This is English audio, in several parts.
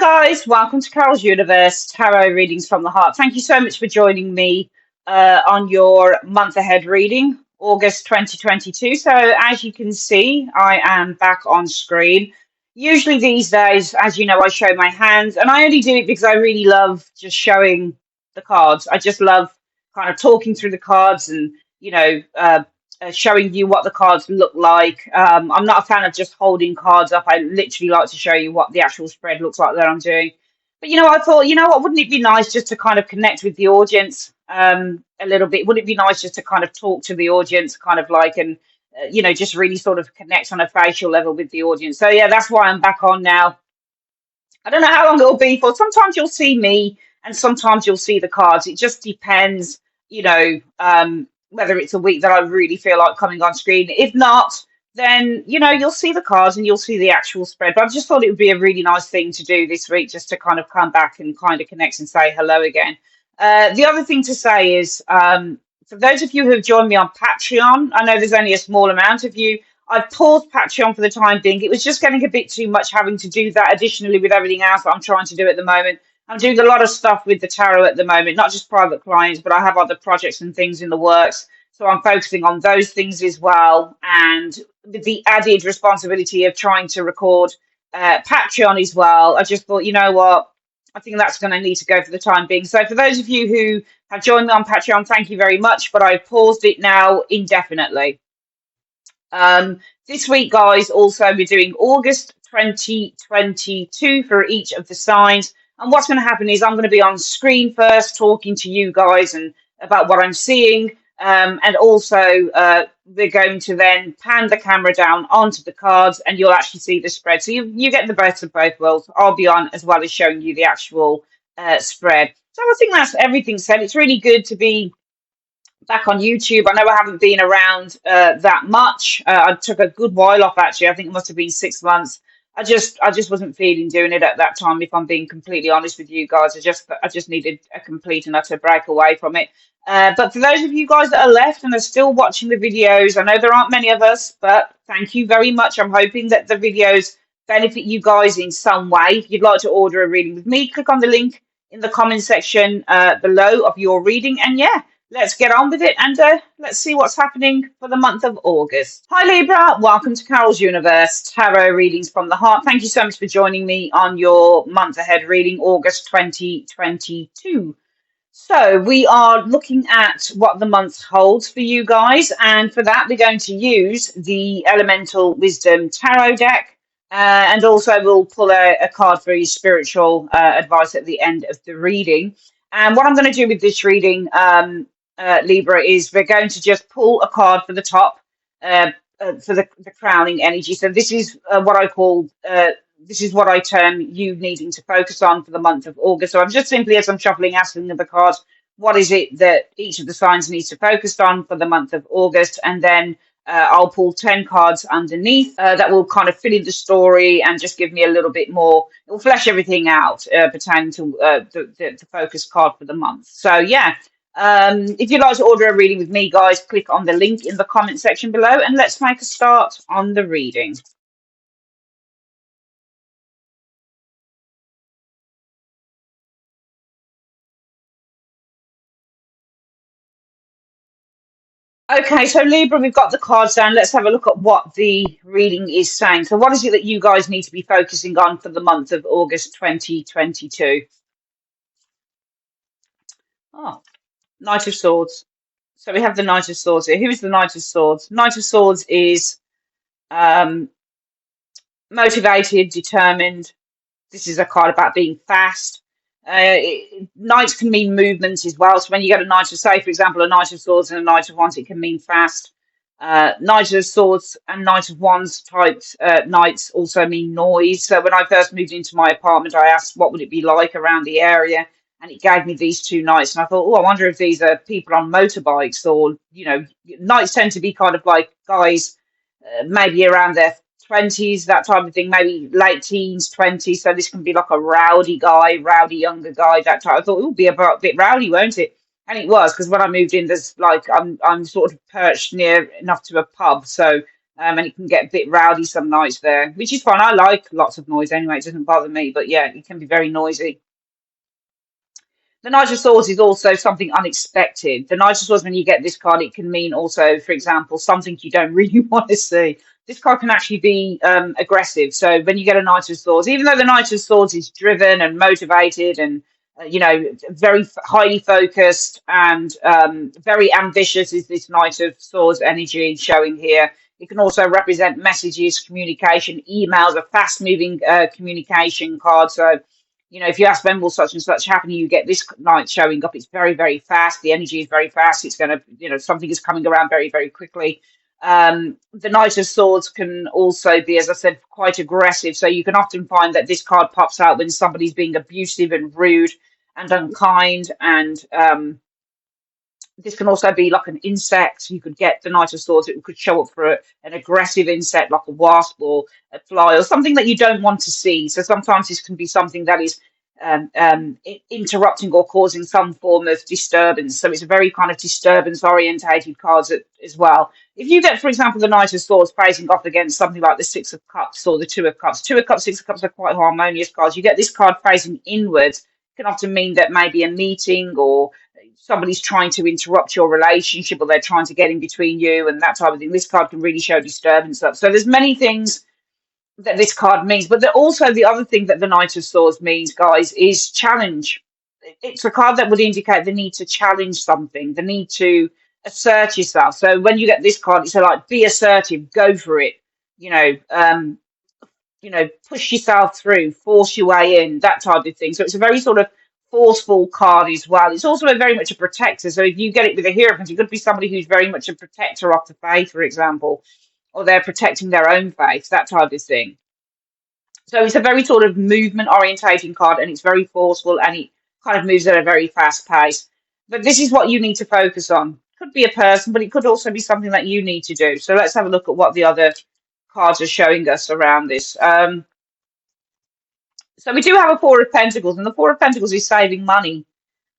guys, welcome to Carol's Universe Tarot Readings from the Heart. Thank you so much for joining me on your month ahead reading, August 2022. So, as you can see, I am back on screen. Usually, these days, as you know, I show my hands, and I only do it because I really love just showing the cards. I just love kind of talking through the cards and, showing you what the cards look like. I'm not a fan of just holding cards up. I literally like to show you what the actual spread looks like that I'm doing. But I thought, you know what, wouldn't it be nice just to kind of connect with the audience a little bit? Wouldn't it be nice just to kind of talk to the audience, kind of like, and just really sort of connect on a facial level with the audience? So yeah, that's why I'm back on now. I don't know how long it'll be for. Sometimes you'll see me and sometimes you'll see the cards. It just depends, whether it's a week that I really feel like coming on screen. If not, then, you'll see the cards and you'll see the actual spread. But I just thought it would be a really nice thing to do this week, just to kind of come back and kind of connect and say hello again. The other thing to say is, for those of you who have joined me on Patreon, I know there's only a small amount of you. I've paused Patreon for the time being. It was just getting a bit too much having to do that additionally with everything else that I'm trying to do at the moment. I'm doing a lot of stuff with the tarot at the moment, not just private clients, but I have other projects and things in the works. So I'm focusing on those things as well. And with the added responsibility of trying to record Patreon as well, I just thought, you know what? I think that's going to need to go for the time being. So for those of you who have joined me on Patreon, thank you very much. But I've paused it now indefinitely. This week, guys, also we're doing August 2022 for each of the signs. And what's going to happen is I'm going to be on screen first talking to you guys and about what I'm seeing. And also we're going to then pan the camera down onto the cards and you'll actually see the spread. So you get the best of both worlds. I'll be on as well as showing you the actual spread. So I think that's everything said. It's really good to be back on YouTube. I know I haven't been around that much. I took a good while off actually. I think it must have been 6 months. I just wasn't feeling doing it at that time. If I'm being completely honest with you guys, I just needed a complete and utter break away from it. But for those of you guys that are left and are still watching the videos, I know there aren't many of us, but thank you very much. I'm hoping that the videos benefit you guys in some way. If you'd like to order a reading with me, click on the link in the comment section below of your reading. And yeah, let's get on with it and let's see what's happening for the month of August. Hi Libra, welcome to Carol's Universe Tarot Readings from the Heart. Thank you so much for joining me on your month ahead reading, August 2022. So we are looking at what the month holds for you guys, and for that we're going to use the Elemental Wisdom Tarot deck, and also we'll pull a card for your spiritual advice at the end of the reading. And what I'm going to do with this reading, Libra, is we're going to just pull a card for the top for the crowning energy. So this is what I call this is what I term you needing to focus on for the month of August. So I'm just simply, as I'm shuffling, asking the cards, what is it that each of the signs needs to focus on for the month of August? And then I'll pull 10 cards underneath that will kind of fill in the story and just give me a little bit more. It will flesh everything out pertaining to the focus card for the month. So yeah, if you'd like to order a reading with me, guys, click on the link in the comment section below and let's make a start on the reading. Okay, so Libra, we've got the cards down. Let's have a look at what the reading is saying. So what is it that you guys need to be focusing on for the month of August 2022? Oh, Knight of Swords. So we have the Knight of Swords here. Who is the Knight of Swords? Knight of Swords is motivated, determined. This is a card about being fast. Knights can mean movement as well. So when you get a Knight of, say, for example, a Knight of Swords and a Knight of Wands, it can mean fast. Knight of Swords and Knight of Wands types knights also mean noise. So when I first moved into my apartment, I asked what would it be like around the area, and it gave me these two knights. And I thought, oh, I wonder if these are people on motorbikes, or knights tend to be kind of like guys, maybe around their 20s, that type of thing, maybe late teens, 20s. So this can be like a rowdy guy, rowdy younger guy, that type. I thought it would be a bit rowdy, won't it? And it was, because when I moved in, there's like I'm sort of perched near enough to a pub, so And it can get a bit rowdy some nights there, which is fine. I like lots of noise anyway. It doesn't bother me, but yeah, it can be very noisy. The Knight of Swords is also something unexpected. The Knight of Swords, when you get this card, it can mean also, for example, something you don't really want to see. This card can actually be aggressive. So when you get a Knight of Swords, even though the Knight of Swords is driven and motivated and very highly focused and very ambitious, is this Knight of Swords energy showing here. It can also represent messages, communication, emails, a fast-moving communication card. So if you ask when will such and such happen, you get this night showing up. It's very, very fast. The energy is very fast. It's going to, something is coming around very, very quickly. The Knight of Swords can also be, as I said, quite aggressive. So you can often find that this card pops out when somebody's being abusive and rude and unkind. And this can also be like an insect. You could get the Knight of Swords. It could show up for an aggressive insect like a wasp or a fly or something that you don't want to see. So sometimes this can be something that is interrupting or causing some form of disturbance. So it's a very kind of disturbance orientated cards as well. If you get, for example, the Knight of Swords facing off against something like the Six of Cups or the Two of Cups, Two of Cups, Six of Cups are quite harmonious cards. You get this card facing inwards, it can often mean that maybe a meeting or somebody's trying to interrupt your relationship or they're trying to get in between you and that type of thing. This card can really show disturbance up. So there's many things that this card means, but also the other thing that the Knight of Swords means, guys, is challenge. It's a card that would indicate the need to challenge something, the need to assert yourself. So when you get this card, it's like, be assertive, go for it, you know, um, push yourself through, force your way in, that type of thing. So it's a very sort of forceful card as well. It's also very much a protector. So if you get it with a Hierophant, it could be somebody who's very much a protector of the faith, for example, or they're protecting their own faith, that type of thing. So it's a very sort of movement orientating card and it's very forceful and it kind of moves at a very fast pace. But this is what you need to focus on. Could be a person, but it could also be something that you need to do. So let's have a look at what the other cards are showing us around this. So we do have a Four of Pentacles, and the Four of Pentacles is saving money,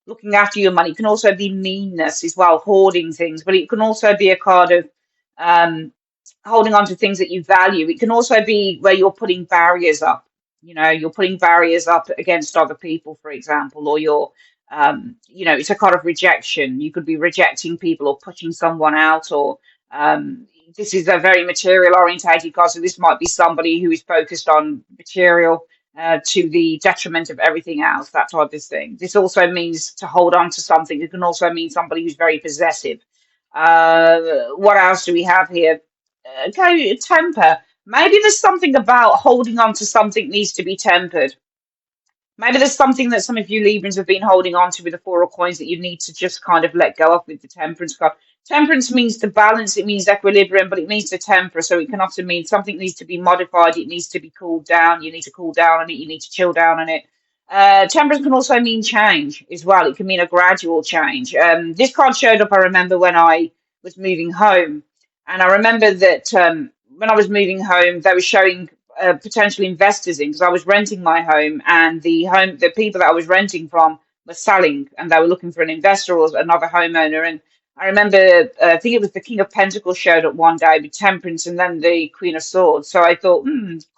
looking after your money. It can also be meanness as well, hoarding things, but it can also be a card of um, holding on to things that you value. It can also be where you're putting barriers up. You're putting barriers up against other people, for example, or it's a kind of rejection. You could be rejecting people or pushing someone out, or this is a very material orientated card. So this might be somebody who is focused on material to the detriment of everything else, that type of thing. This also means to hold on to something. It can also mean somebody who's very possessive. What else do we have here? Okay, temper. Maybe there's something about holding on to something needs to be tempered. Maybe there's something that some of you Librans have been holding on to with the Four of Coins that you need to just kind of let go of with the Temperance card. Temperance means to balance, it means equilibrium, but it means to temper. So it can often mean something needs to be modified, it needs to be cooled down, you need to cool down on it, you need to chill down on it. Temperance can also mean change as well. It can mean a gradual change. This card showed up, I remember, when I was moving home. And I remember that when I was moving home, they were showing potential investors in because I was renting my home and the people that I was renting from were selling and they were looking for an investor or another homeowner. And I remember, I think it was the King of Pentacles showed up one day with Temperance and then the Queen of Swords. So I thought,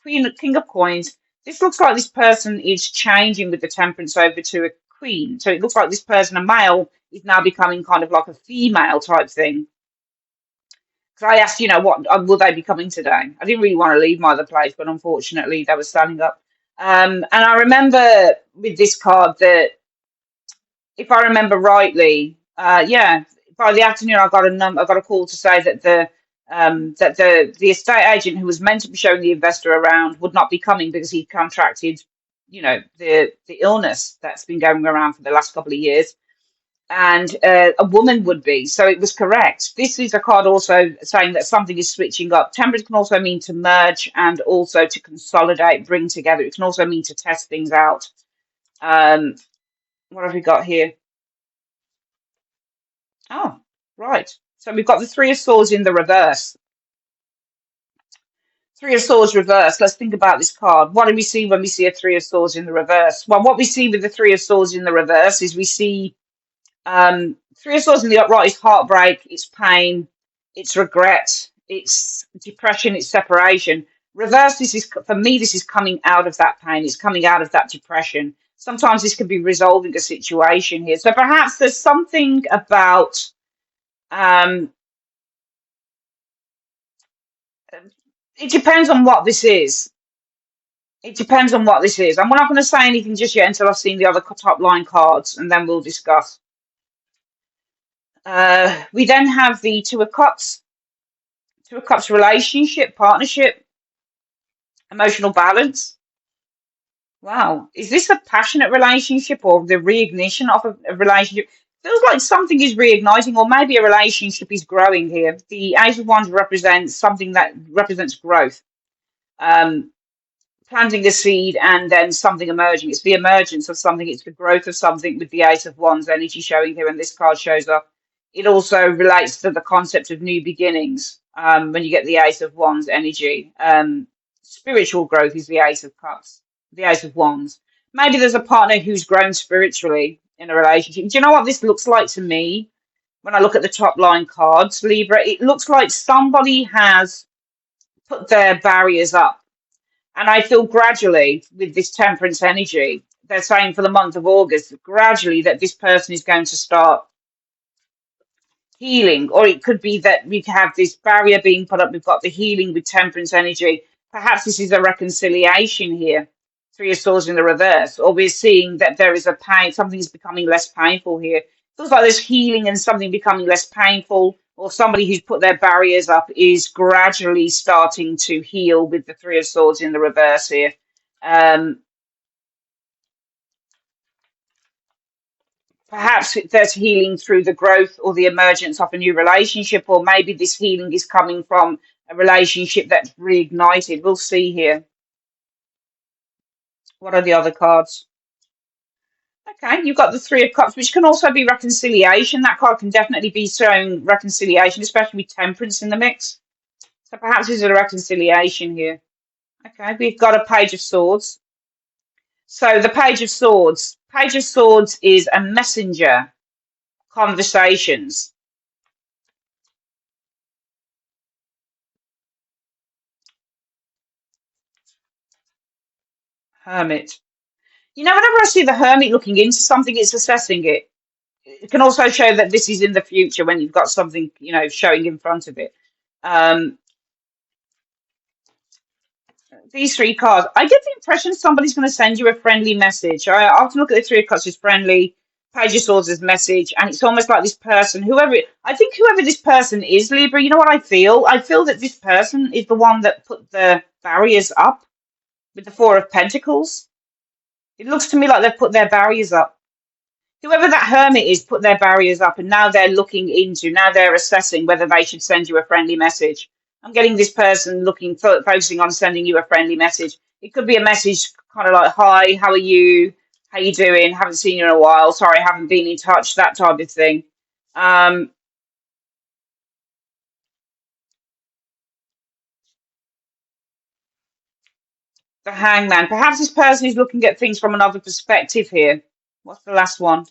King of Coins, this looks like this person is changing with the Temperance over to a Queen. So it looks like this person, a male, is now becoming kind of like a female type thing. Because I asked, what will they be coming today? I didn't really want to leave my other place, but unfortunately they were standing up. And I remember with this card that, if I remember rightly, by the afternoon I got a call to say that the estate agent who was meant to be showing the investor around would not be coming because he contracted, the illness that's been going around for the last couple of years. And a woman would be. So it was correct. This is a card also saying that something is switching up. Temperance can also mean to merge and also to consolidate, bring together. It can also mean to test things out. What have we got here? Oh, right. So we've got the Three of Swords in the reverse. Three of Swords reverse. Let's think about this card. What do we see when we see a Three of Swords in the reverse? Well, what we see with the Three of Swords in the reverse is we see Three of Swords in the upright is heartbreak, it's pain, it's regret, it's depression, it's separation. Reverse, this is for me, this is coming out of that pain, it's coming out of that depression. Sometimes this can be resolving a situation here. So perhaps there's something about um, it depends on what this is. It depends on what this is. And we're not going to say anything just yet until I've seen the other top line cards, and then we'll discuss. We then have the Two of Cups. Two of Cups relationship, partnership, emotional balance. Wow. Is this a passionate relationship or the reignition of a relationship? Feels like something is reigniting, or maybe a relationship is growing here. The Ace of Wands represents something that represents growth. Um, Planting a seed and then something emerging. It's the emergence of something. It's the growth of something with the Ace of Wands energy showing here when this card shows up. It also relates to the concept of new beginnings when you get the Ace of Wands energy. Spiritual growth is the Ace of Cups, the Ace of Wands. Maybe there's a partner who's grown spiritually in a relationship. Do you know what this looks like to me when I look at the top line cards, Libra? It looks like somebody has put their barriers up. And I feel gradually with this temperance energy, they're saying for the month of August, gradually that this person is going to start healing, or it could be that we have this barrier being put up. We've got the healing with temperance energy. Perhaps this is a reconciliation here. Three of Swords in the reverse, or we're seeing that there is a pain, something's becoming less painful here. Feels like there's healing and something becoming less painful, or somebody who's put their barriers up is gradually starting to heal with the Three of Swords in the reverse here. Um, Perhaps there's healing through the growth or the emergence of a new relationship, or maybe this healing is coming from a relationship that's reignited. We'll see here. What are the other cards? Okay, you've got the Three of Cups, which can also be reconciliation. That card can definitely be showing reconciliation, especially with temperance in the mix. So perhaps there's a reconciliation here. Okay, we've got a Page of Swords. So the Page of Swords is a messenger, conversations. Hermit. You know, whenever I see the Hermit looking into something, it's assessing it. It can also show that this is in the future when you've got something, you know, showing in front of it. Um, these three cards, I get the impression somebody's going to send you a friendly message. I often look at the Three of Cups as friendly, Page of Swords as message, and it's almost like this person, I think whoever this person is, Libra, you know what I feel? I feel that this person is the one that put the barriers up with the Four of Pentacles. It looks to me like they've put their barriers up. Whoever that hermit is put their barriers up, and now now they're assessing whether they should send you a friendly message. I'm getting this person focusing on sending you a friendly message. It could be a message kind of like, hi, how are you? How you doing? Haven't seen you in a while. Sorry, I haven't been in touch, that type of thing. The Hangman. Perhaps this person is looking at things from another perspective here. What's the last one?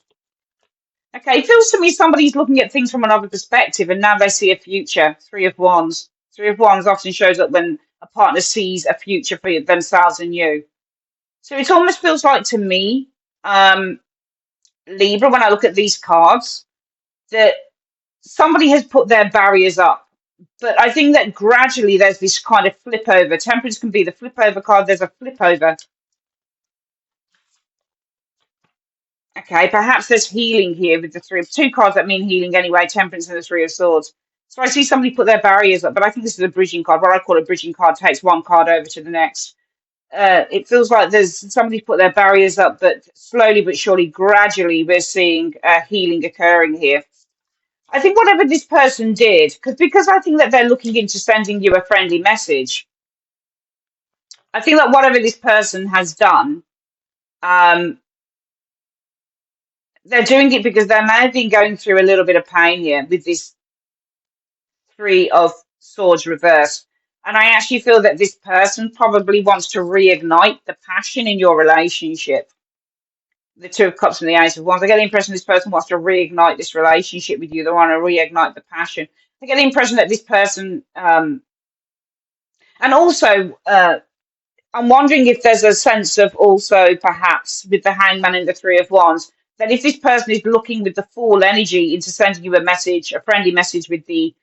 Okay, it feels to me somebody's looking at things from another perspective and now they see a future. Three of Wands. Three of Wands often shows up when a partner sees a future for themselves and you. So it almost feels like to me, Libra, when I look at these cards, that somebody has put their barriers up. But I think that gradually there's this kind of flip over. Temperance can be the flip over card. There's a flip over. Okay, perhaps there's healing here with the two cards that mean healing anyway, Temperance and the Three of Swords. So I see somebody put their barriers up, but I think this is a bridging card. What I call a bridging card takes one card over to the next. It feels like there's somebody put their barriers up, but slowly but surely, gradually, we're seeing healing occurring here. I think whatever this person did, because I think that they're looking into sending you a friendly message. I think that whatever this person has done, they're doing it because they may have been going through a little bit of pain here with this Three of Swords reversed. And I actually feel that this person probably wants to reignite the passion in your relationship. The Two of Cups and the Ace of Wands. I get the impression this person wants to reignite this relationship with you. They want to reignite the passion. I get the impression that this person, and also, I'm wondering if there's a sense of also perhaps with the hangman and the three of wands, that if this person is looking with the full energy into sending you a message, a friendly message with the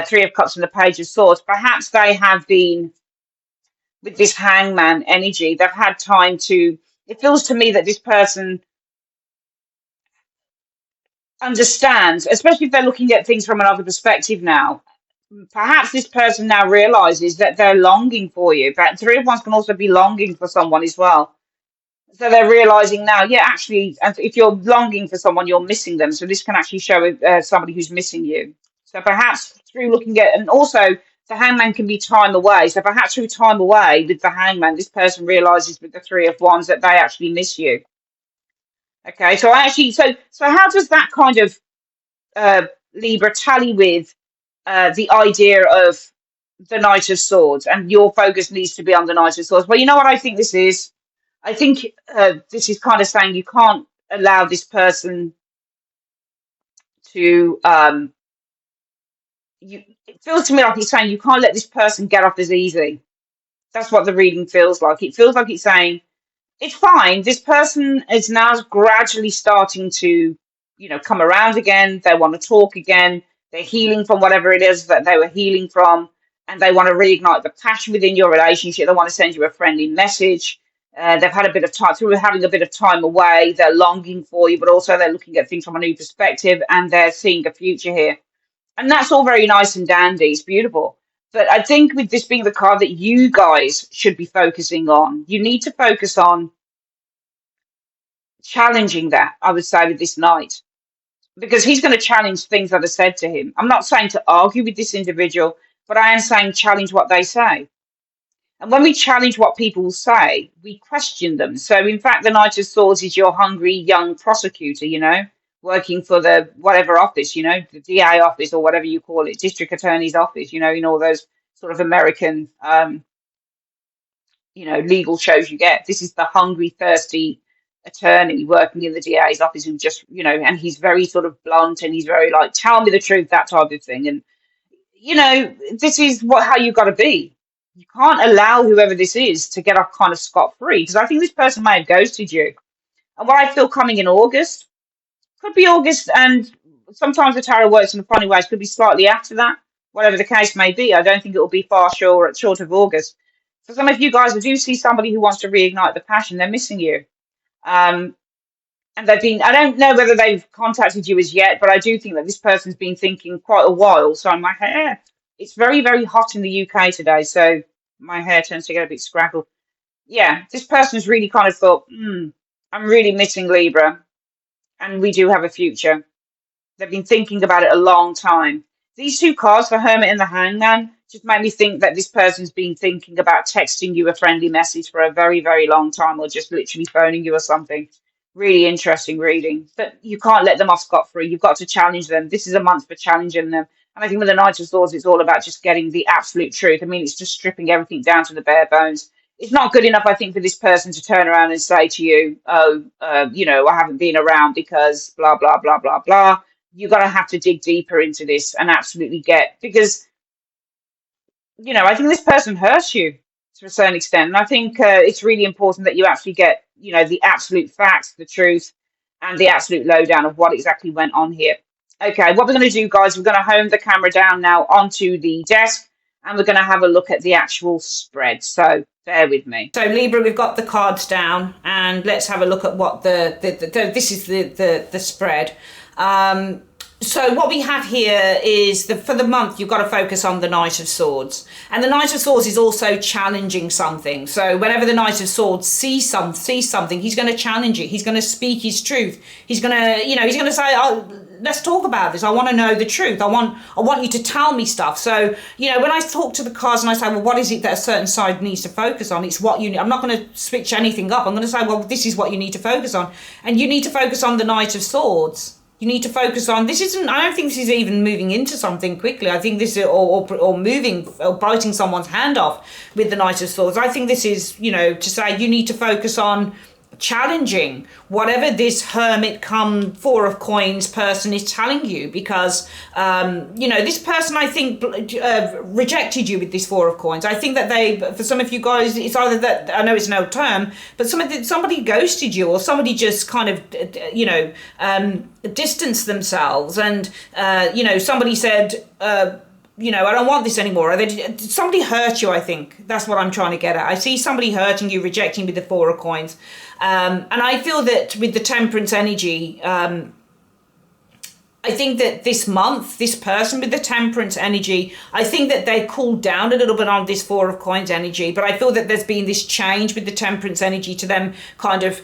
three of cups and the page of swords, perhaps they have been with this hangman energy. They've had time to, it feels to me that this person understands, especially if they're looking at things from another perspective now. Perhaps this person now realizes that they're longing for you. But three of wands can also be longing for someone as well. So they're realizing now, yeah, actually, and if you're longing for someone, you're missing them. So this can actually show somebody who's missing you. So perhaps through looking at, and also the hangman can be time away. So perhaps through time away with the hangman, this person realizes with the three of wands that they actually miss you. Okay, so so how does that kind of Libra tally with the idea of the Knight of Swords, and your focus needs to be on the Knight of Swords? Well, you know what I think this is? I think this is kind of saying you can't allow this person to, it feels to me like it's saying you can't let this person get off as easy. That's what the reading feels like. It feels like it's saying, it's fine. This person is now gradually starting to, come around again. They want to talk again. They're healing from whatever it is that they were healing from, and they want to reignite the passion within your relationship. They want to send you a friendly message. They've had a bit of time through having a bit of time away. They're longing for you, but also they're looking at things from a new perspective, and they're seeing a future here. And that's all very nice and dandy. It's beautiful. But I think with this being the card that you guys should be focusing on, you need to focus on challenging that, I would say, with this knight, because he's going to challenge things that are said to him. I'm not saying to argue with this individual, but I am saying challenge what they say. And when we challenge what people say, we question them. So, in fact, the Knight of Swords is your hungry young prosecutor, working for the whatever office, the DA office or whatever you call it, district attorney's office, in all those sort of American, legal shows you get. This is the hungry, thirsty attorney working in the DA's office who just, and he's very sort of blunt and he's very like, tell me the truth, that type of thing. And, this is how you got to be. You can't allow whoever this is to get off kind of scot-free, because I think this person may have ghosted you. And what I feel coming in August, could be August, and sometimes the tarot works in a funny way, it could be slightly after that, whatever the case may be. I don't think it will be far short of August. For some of you guys, I do see somebody who wants to reignite the passion. They're missing you. And I don't know whether they've contacted you as yet, but I do think that this person's been thinking quite a while. So my hair, it's very, very hot in the UK today, so my hair tends to get a bit scraggled. Yeah, this person's really kind of thought, I'm really missing Libra, and we do have a future. They've been thinking about it a long time. These two cards, the Hermit and the Hangman, just made me think that this person's been thinking about texting you a friendly message for a very, very long time, or just literally phoning you or something. Really interesting reading. But you can't let them off scot-free. You've got to challenge them. This is a month for challenging them. And I think with the Knight of Swords, it's all about just getting the absolute truth. I mean, it's just stripping everything down to the bare bones. It's not good enough, I think, for this person to turn around and say to you, I haven't been around because blah, blah, blah, blah, blah. You're going to have to dig deeper into this and absolutely because, I think this person hurts you to a certain extent. And I think it's really important that you actually get, the absolute facts, the truth, and the absolute lowdown of what exactly went on here. Okay, what we're going to do, guys, we're going to home the camera down now onto the desk, and we're going to have a look at the actual spread. So bear with me. So Libra, we've got the cards down, and let's have a look at what this is the spread. So what we have here is for the month, you've got to focus on the Knight of Swords. And the Knight of Swords is also challenging something. So whenever the Knight of Swords sees something, he's going to challenge it. He's going to speak his truth. He's going to say, let's talk about this. I want to know the truth. I want you to tell me stuff. So, when I talk to the cards and I say, well, what is it that a certain side needs to focus on? It's what I'm not going to switch anything up. I'm going to say, well, this is what you need to focus on. And you need to focus on the Knight of Swords. You need to focus on, I don't think this is even moving into something quickly. I think this is, or moving, or biting someone's hand off with the Knight of Swords. I think this is, to say you need to focus on challenging whatever this Hermit come Four of Coins person is telling you, because you know, this person, I think, rejected you with this Four of Coins. I think that they, for some of you guys, it's either that, I know it's an old term, but somebody ghosted you, or somebody just kind of, you know, distanced themselves, and you know, somebody said, you know, I don't want this anymore. Or somebody hurt you, I think. That's what I'm trying to get at. I see somebody hurting you, rejecting with the Four of Coins. And I feel that with the Temperance energy, I think that this month, this person with the Temperance energy, I think that they cooled down a little bit on this Four of Coins energy, but I feel that there's been this change with the Temperance energy to them kind of,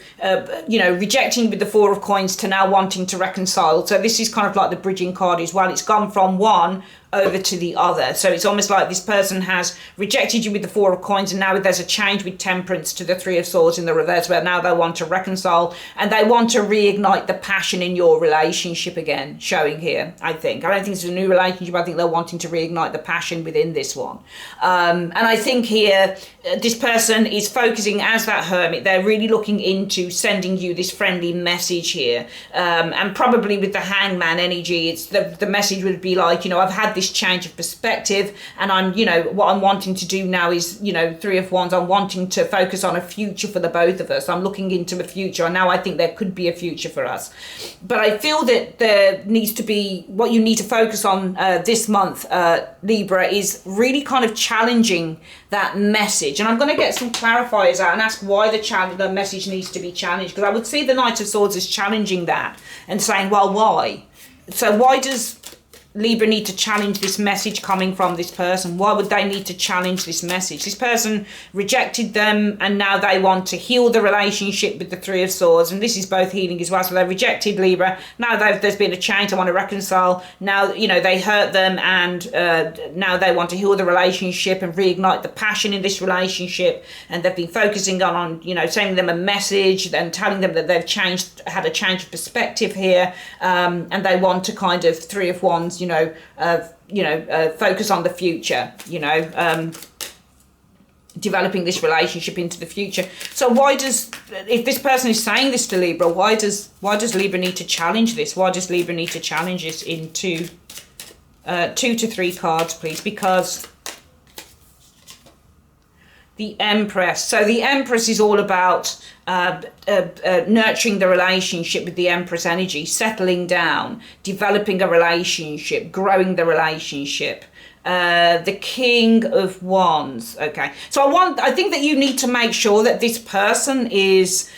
you know, rejecting with the Four of Coins to now wanting to reconcile. So this is kind of like the bridging card as well. It's gone from one over to the other. So it's almost like this person has rejected you with the Four of Coins, and now there's a change with Temperance to the Three of Swords in the reverse, where now they want to reconcile and they want to reignite the passion in your relationship again, showing here, I think. I don't think it's a new relationship. I think they're wanting to reignite the passion within this one. And I think here, this person is focusing as that Hermit. They're really looking into sending you this friendly message here. And probably with the Hangman energy, it's the message would be like, you know, I've had this change of perspective, and I'm, you know, what I'm wanting to do now is, you know, Three of Wands, I'm wanting to focus on a future for the both of us. I'm looking into a future, and now I think there could be a future for us. But I feel that there needs to be, what you need to focus on this month, Libra, is really kind of challenging that message. And I'm going to get some clarifiers out and ask why the message needs to be challenged, because I would see the Knight of Swords as challenging that and saying, well, why? So why does Libra need to challenge this message coming from this person? Why would they need to challenge this message? This person rejected them, and now they want to heal the relationship with the Three of Swords, and this is both healing as well. So they rejected Libra, now there's been a change, they want to reconcile. Now, you know, they hurt them, and now they want to heal the relationship and reignite the passion in this relationship, and they've been focusing on you know, sending them a message and telling them that they've had a change of perspective here, and they want to kind of Three of Wands, focus on the future, you know, developing this relationship into the future. So why does, if this person is saying this to Libra, why does Libra need to challenge this? Why does Libra need to challenge this into 2 to 3 cards, please? Because the Empress. So the Empress is all about nurturing the relationship with the Empress energy, settling down, developing a relationship, growing the relationship. The King of Wands. Okay, so I think that you need to make sure that this person is,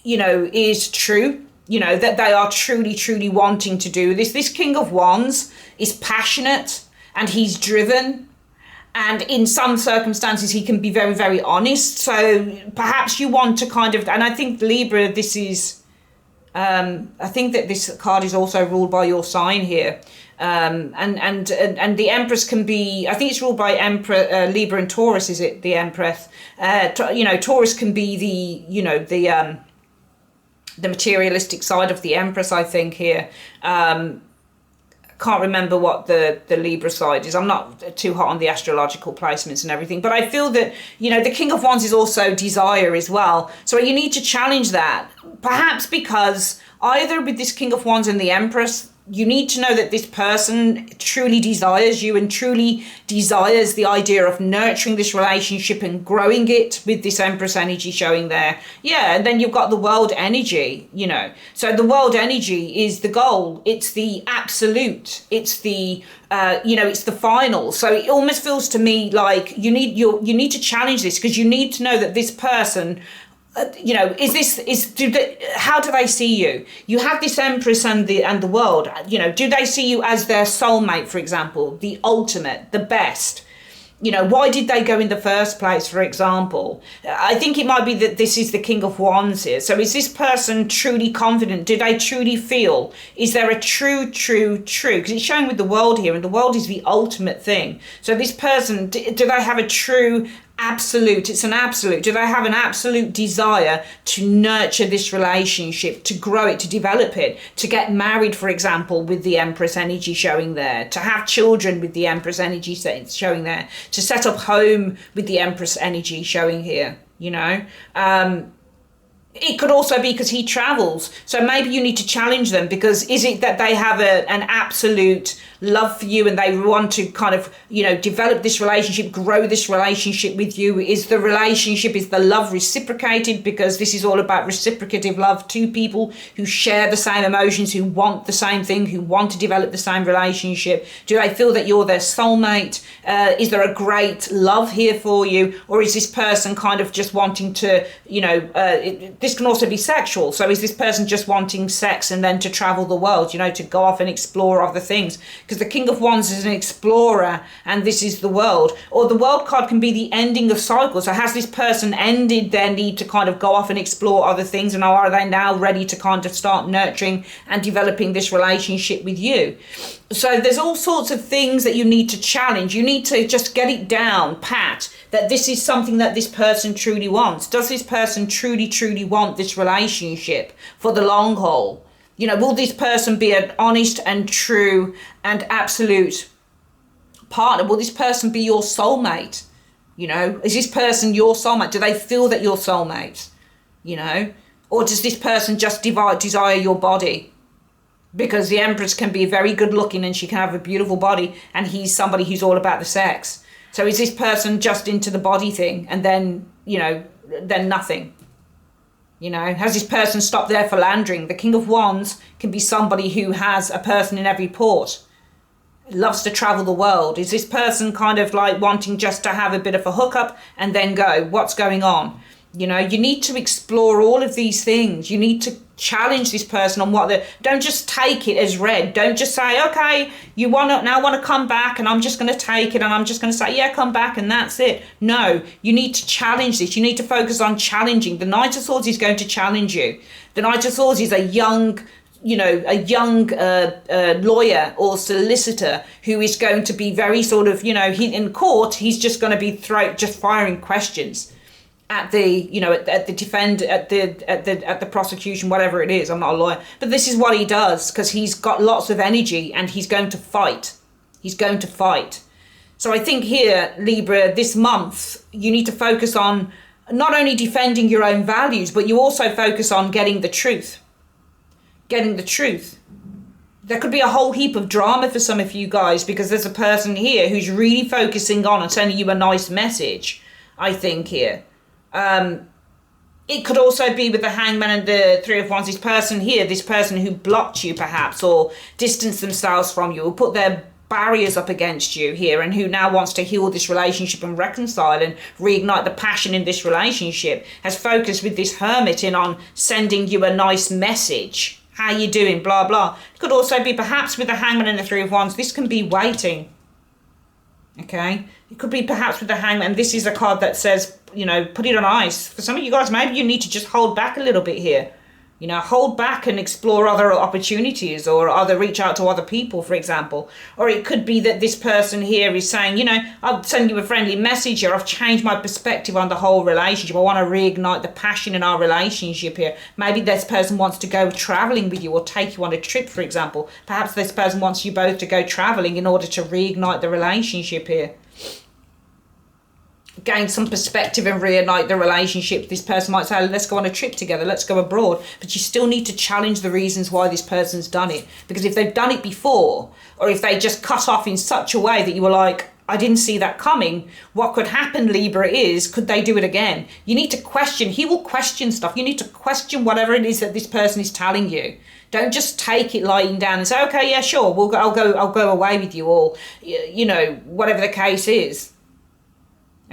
is true. You know, that they are truly wanting to do this. This King of Wands is passionate, and he's driven. And in some circumstances, he can be very honest. So perhaps you want to kind of, and I think Libra, this is, I think that this card is also ruled by your sign here. And the Empress can be, I think it's ruled by Libra and Taurus, is it, the Empress? Taurus can be the materialistic side of the Empress, I think here. Can't remember what the Libra side is. I'm not too hot on the astrological placements and everything, but I feel that, you know, the King of Wands is also desire as well. So you need to challenge that, perhaps because either with this King of Wands and the Empress, you need to know that this person truly desires you and truly desires the idea of nurturing this relationship and growing it with this Empress energy showing there. Yeah, and then you've got the World energy, you know. So the World energy is the goal. It's the absolute. It's the, it's the final. So it almost feels to me like you need to challenge this, because you need to know that this person, how do they see you? You have this Empress and the World, do they see you as their soulmate, for example, the ultimate, the best? Why did they go in the first place, for example? I think it might be that this is the King of Wands here. So is this person truly confident? Do they truly feel? Is there a true? Because it's showing with the World here, and the World is the ultimate thing. So this person, do they have a true absolute? It's an absolute. Do they have an absolute desire to nurture this relationship, to grow it, to develop it, to get married, for example, with the Empress energy showing there, to have children with the Empress energy showing there, to set up home with the Empress energy showing here? you know. It could also be because he travels. So maybe you need to challenge them, because is it that they have an absolute love for you and they want to kind of, you know, develop this relationship, grow this relationship with you? Is the relationship, is the love reciprocated? Because this is all about reciprocative love, two people who share the same emotions, who want the same thing, who want to develop the same relationship. Do they feel that you're their soulmate? Is there a great love here for you? Or is this person kind of just wanting to, you know, this can also be sexual. So is this person just wanting sex and then to travel the world, you know, to go off and explore other things? Because the King of Wands is an explorer and this is the world. Or the World card can be the ending of cycles. So has this person ended their need to kind of go off and explore other things, and are they now ready to kind of start nurturing and developing this relationship with you? So there's all sorts of things that you need to challenge. You need to just get it down pat, that this is something that this person truly wants. Does this person truly want this relationship for the long haul? You know, will this person be an honest and true and absolute partner? Will this person be your soulmate? You know, is this person your soulmate? Do they feel that you're soulmates? You know, or does this person just desire your body? Because the Empress can be very good looking and she can have a beautiful body, and he's somebody who's all about the sex. So is this person just into the body thing and then, you know, then nothing? You know, has this person stopped their philandering? The King of Wands can be somebody who has a person in every port, loves to travel the world. Is this person kind of like wanting just to have a bit of a hookup and then go? What's going on? You know, you need to explore all of these things. You need to challenge this person on what they don't just take it as read. Don't just say, okay, you want to come back and I'm just going to take it and I'm just going to say, yeah, come back and that's it. No, you need to challenge this. You need to focus on challenging. The Knight of Swords is going to challenge you. The Knight of Swords is a young lawyer or solicitor who is going to be very sort of, you know, he in court, he's just going to be just firing questions at the, you know, at the prosecution, whatever it is. I'm not a lawyer, but this is what he does because he's got lots of energy and he's going to fight. He's going to fight. So I think here, Libra, this month, you need to focus on not only defending your own values, but you also focus on getting the truth. Getting the truth. There could be a whole heap of drama for some of you guys because there's a person here who's really focusing on and sending you a nice message, I think, here. It could also be with the Hangman and the Three of Wands, this person here, this person who blocked you perhaps or distanced themselves from you or put their barriers up against you here, and who now wants to heal this relationship and reconcile and reignite the passion in this relationship, has focused with this Hermit in on sending you a nice message. How you doing? Blah, blah. It could also be perhaps with the Hangman and the Three of Wands. This can be waiting. Okay? It could be perhaps with the Hangman. This is a card that says, you know, put it on ice. For some of you guys, maybe you need to just hold back a little bit here. You know, hold back and explore other opportunities or reach out to other people, for example. Or it could be that this person here is saying, you know, I'll send you a friendly message here. I've changed my perspective on the whole relationship. I want to reignite the passion in our relationship here. Maybe this person wants to go traveling with you or take you on a trip, for example. Perhaps this person wants you both to go traveling in order to reignite the relationship here. Gain some perspective and reignite the relationship. This person might say, let's go on a trip together, let's go abroad. But you still need to challenge the reasons why this person's done it. Because if they've done it before, or if they just cut off in such a way that you were like, I didn't see that coming, what could happen, Libra, is, could they do it again? You need to question. He will question stuff. You need to question whatever it is that this person is telling you. Don't just take it lying down and say, okay, yeah, sure, I'll go away with you, or, you know, whatever the case is.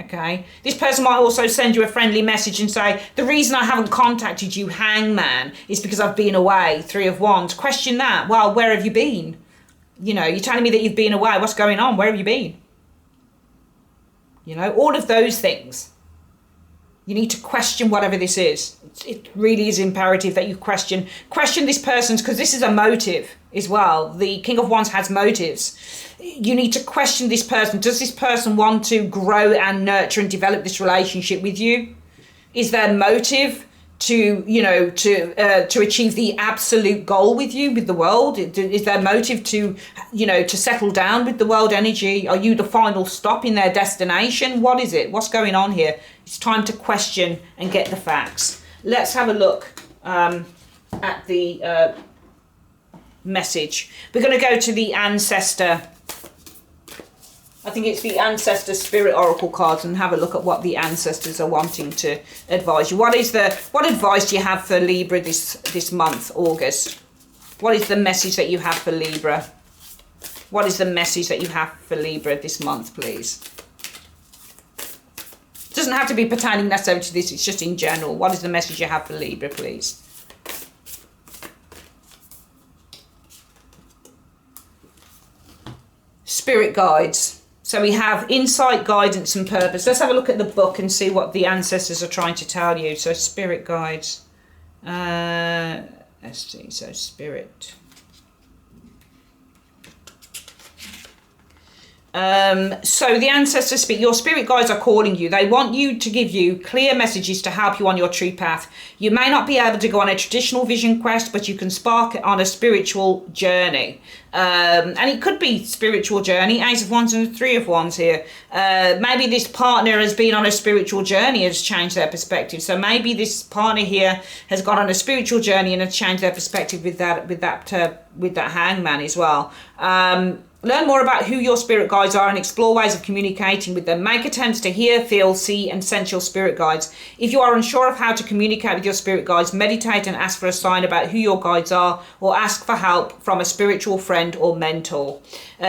Okay, this person might also send you a friendly message and say, the reason I haven't contacted you, Hangman, is because I've been away. Three of Wands. Question that. Well, where have you been? You know, you're telling me that you've been away. What's going on? Where have you been? You know, all of those things. You need to question whatever this is. It really is imperative that you question this person's, because this is a motive as well. The King of Wands has motives. You need to question this person. Does this person want to grow and nurture and develop this relationship with you? Is their motive to to achieve the absolute goal with you, with the world? Is their motive to to settle down with the world energy? Are you the final stop in their destination? What is it? What's going on here? It's time to question and get the facts. Let's have a look at the message. We're going to go to the ancestor. I think it's the Ancestor Spirit Oracle cards, and have a look at what the ancestors are wanting to advise you. What advice do you have for Libra this month, August? What is the message that you have for Libra? What is the message that you have for Libra this month, please? It doesn't have to be pertaining necessarily to this, it's just in general. What is the message you have for Libra, please? Spirit guides. So we have insight, guidance and purpose. Let's have a look at the book and see what the ancestors are trying to tell you. So spirit guides. Let's see. So spirit. So the ancestors speak. Your spirit guides are calling you. They want you to give you clear messages to help you on your true path. You may not be able to go on a traditional vision quest, but you can spark on a spiritual journey. And it could be spiritual journey. Ace of Wands and Three of Wands here. Maybe this partner has been on a spiritual journey, has changed their perspective. So maybe this partner here has gone on a spiritual journey and has changed their perspective with that hangman as well. Learn more about who your spirit guides are and explore ways of communicating with them. Make attempts to hear, feel, see and sense your spirit guides. If you are unsure of how to communicate with your spirit guides, meditate and ask for a sign about who your guides are, or ask for help from a spiritual friend or mentor.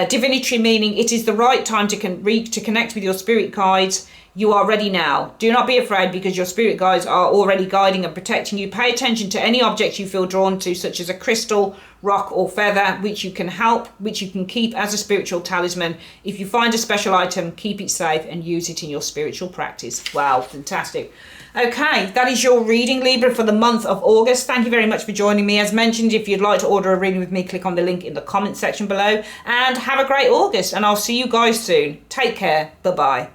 Divinity meaning it is the right time to connect with your spirit guides. You are ready now. Do not be afraid, because your spirit guides are already guiding and protecting you. Pay attention to any object you feel drawn to, such as a crystal, rock or feather, which you can keep as a spiritual talisman. If you find a special item, keep it safe and use it in your spiritual practice. Wow, fantastic. Okay, that is your reading, Libra, for the month of August. Thank you very much for joining me. As mentioned, if you'd like to order a reading with me, click on the link in the comment section below, and have a great August, and I'll see you guys soon. Take care. Bye-bye.